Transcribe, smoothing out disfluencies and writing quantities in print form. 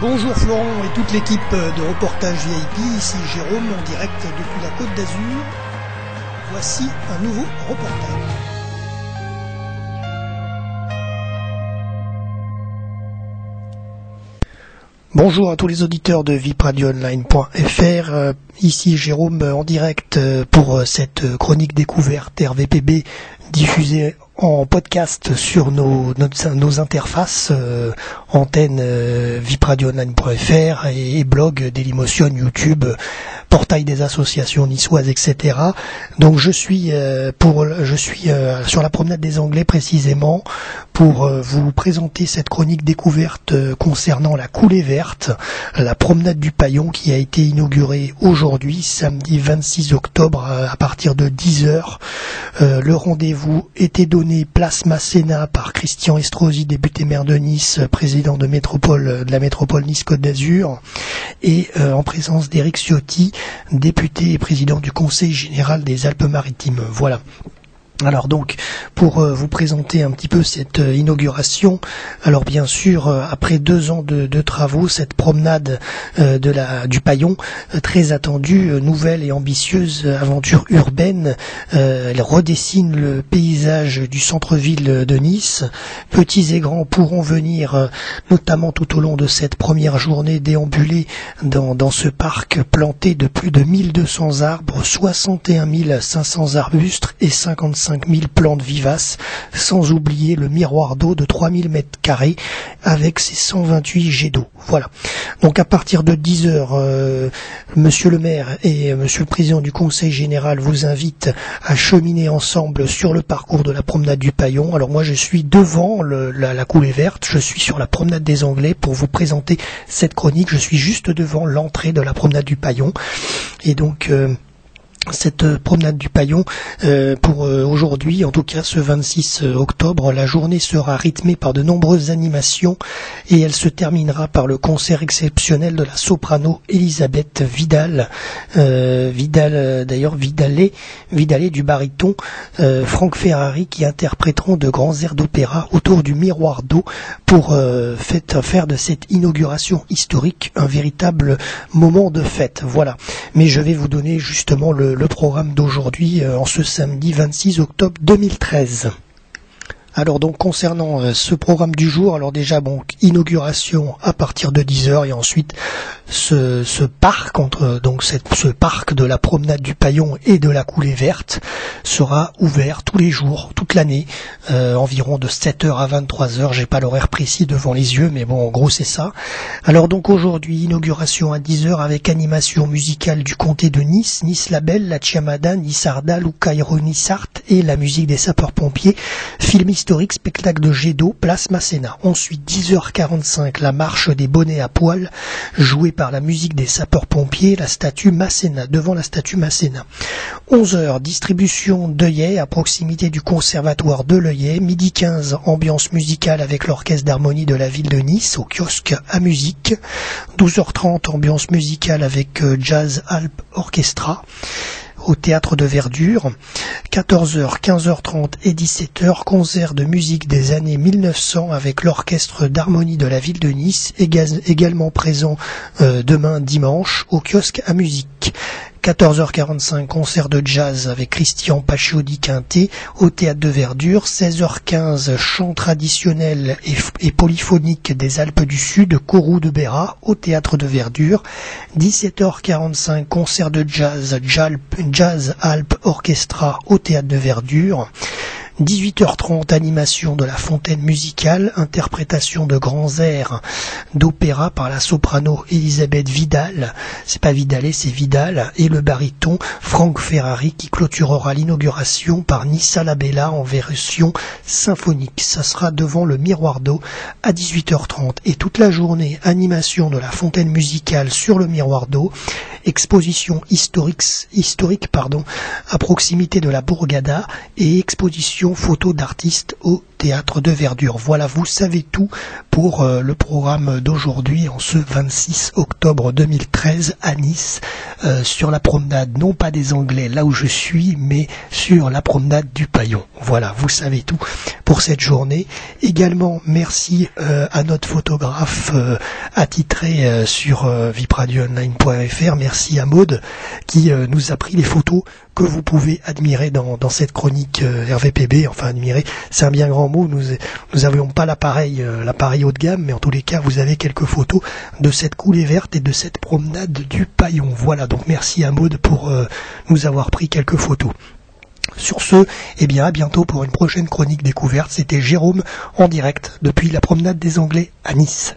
Bonjour Florent et toute l'équipe de Reportage VIP, ici Jérôme en direct depuis la Côte d'Azur. Voici un nouveau reportage. Bonjour à tous les auditeurs de vipradioonline.fr, ici Jérôme en direct pour cette chronique découverte RVPB diffusée en podcast sur nos interfaces, antenne vipradioonline.fr et blog Dailymotion, YouTube, portail des associations niçoises, etc. Donc je suis sur la promenade des Anglais précisément pour vous présenter cette chronique découverte concernant la coulée verte, la promenade du Paillon qui a été inaugurée aujourd'hui, samedi 26 octobre à partir de 10h. Le rendez-vous était donné place Masséna par Christian Estrosi, député maire de Nice, président de la métropole Nice-Côte d'Azur, et en présence d'Éric Ciotti, député et président du Conseil général des Alpes-Maritimes. Voilà. Alors donc, pour vous présenter un petit peu cette inauguration, alors bien sûr, après 2 ans de travaux, cette promenade du Paillon, très attendue, nouvelle et ambitieuse aventure urbaine, elle redessine le paysage du centre-ville de Nice. Petits et grands pourront venir, notamment tout au long de cette première journée, déambuler dans ce parc planté de plus de 1200 arbres, 61 500 arbustes et 55 000 plantes vivaces, sans oublier le miroir d'eau de 3000 m² avec ses 128 jets d'eau. Voilà. Donc à partir de 10h, Monsieur le maire et Monsieur le président du Conseil général vous invitent à cheminer ensemble sur le parcours de la promenade du Paillon. Alors moi je suis devant la coulée verte, je suis sur la promenade des Anglais pour vous présenter cette chronique. Je suis juste devant l'entrée de la promenade du Paillon. Et donc cette promenade du Paillon, pour aujourd'hui, en tout cas ce 26 octobre, la journée sera rythmée par de nombreuses animations et elle se terminera par le concert exceptionnel de la soprano Elisabeth Vidal, Vidalé du baryton Franck Ferrari, qui interpréteront de grands airs d'opéra autour du miroir d'eau pour faire de cette inauguration historique un véritable moment de fête. Voilà. Mais je vais vous donner justement le programme d'aujourd'hui en ce samedi 26 octobre 2013. Alors donc concernant ce programme du jour, alors déjà inauguration à partir de 10h et ensuite ce parc ce parc de la promenade du Paillon et de la coulée verte sera ouvert tous les jours, toute l'année, environ de 7h à 23h, j'ai pas l'horaire précis devant les yeux, mais bon en gros c'est ça. Alors donc aujourd'hui inauguration à 10h avec animation musicale du comté de Nice, Nice Label, la Chiamada, Nice Arda, Lucairo Nissart et la musique des sapeurs-pompiers, film historique, spectacle de jet d'eau, place Masséna. Ensuite 10h45 la marche des bonnets à poil jouée par la musique des sapeurs-pompiers, la statue Masséna, devant la statue Masséna. 11h, distribution d'œillets à proximité du conservatoire de l'œillet. Midi 15, ambiance musicale avec l'orchestre d'harmonie de la ville de Nice au kiosque à musique. 12h30, ambiance musicale avec Jazz Alp Orchestra au théâtre de Verdure. 14h, 15h30 et 17h, concert de musique des années 1900 avec l'orchestre d'harmonie de la ville de Nice, également présent demain dimanche au kiosque à musique. 14h45, concert de jazz avec Christian Pacioli-Quintet au théâtre de Verdure. 16h15, chant traditionnel et polyphonique des Alpes du Sud, Corou de Béra au théâtre de Verdure. 17h45, concert de jazz Alp Orchestra au théâtre de Verdure. 18h30, animation de la fontaine musicale, interprétation de grands airs d'opéra par la soprano Elisabeth Vidal, c'est pas Vidalé, c'est Vidal, et le baryton Franck Ferrari qui clôturera l'inauguration par Nissa la Bella en version symphonique. Ça sera devant le miroir d'eau à 18h30 et toute la journée, animation de la fontaine musicale sur le miroir d'eau, exposition historique à proximité de la Bourgada et exposition photos d'artistes au théâtre de Verdure. Voilà, vous savez tout pour le programme d'aujourd'hui en ce 26 octobre 2013 à Nice, sur la promenade, non pas des Anglais, là où je suis, mais sur la promenade du Paillon. Voilà, vous savez tout pour cette journée. Également, merci à notre photographe attitré sur vipradioonline.fr. Merci à Maud qui nous a pris les photos que vous pouvez admirer dans cette chronique RVPB. Enfin, admirer, c'est un bien grand mot. Nous n'avions pas l'appareil haut de gamme, mais en tous les cas, vous avez quelques photos de cette coulée verte et de cette promenade du Paillon. Voilà, donc merci à Maud pour nous avoir pris quelques photos. Sur ce, eh bien à bientôt pour une prochaine chronique découverte. C'était Jérôme en direct depuis la promenade des Anglais à Nice.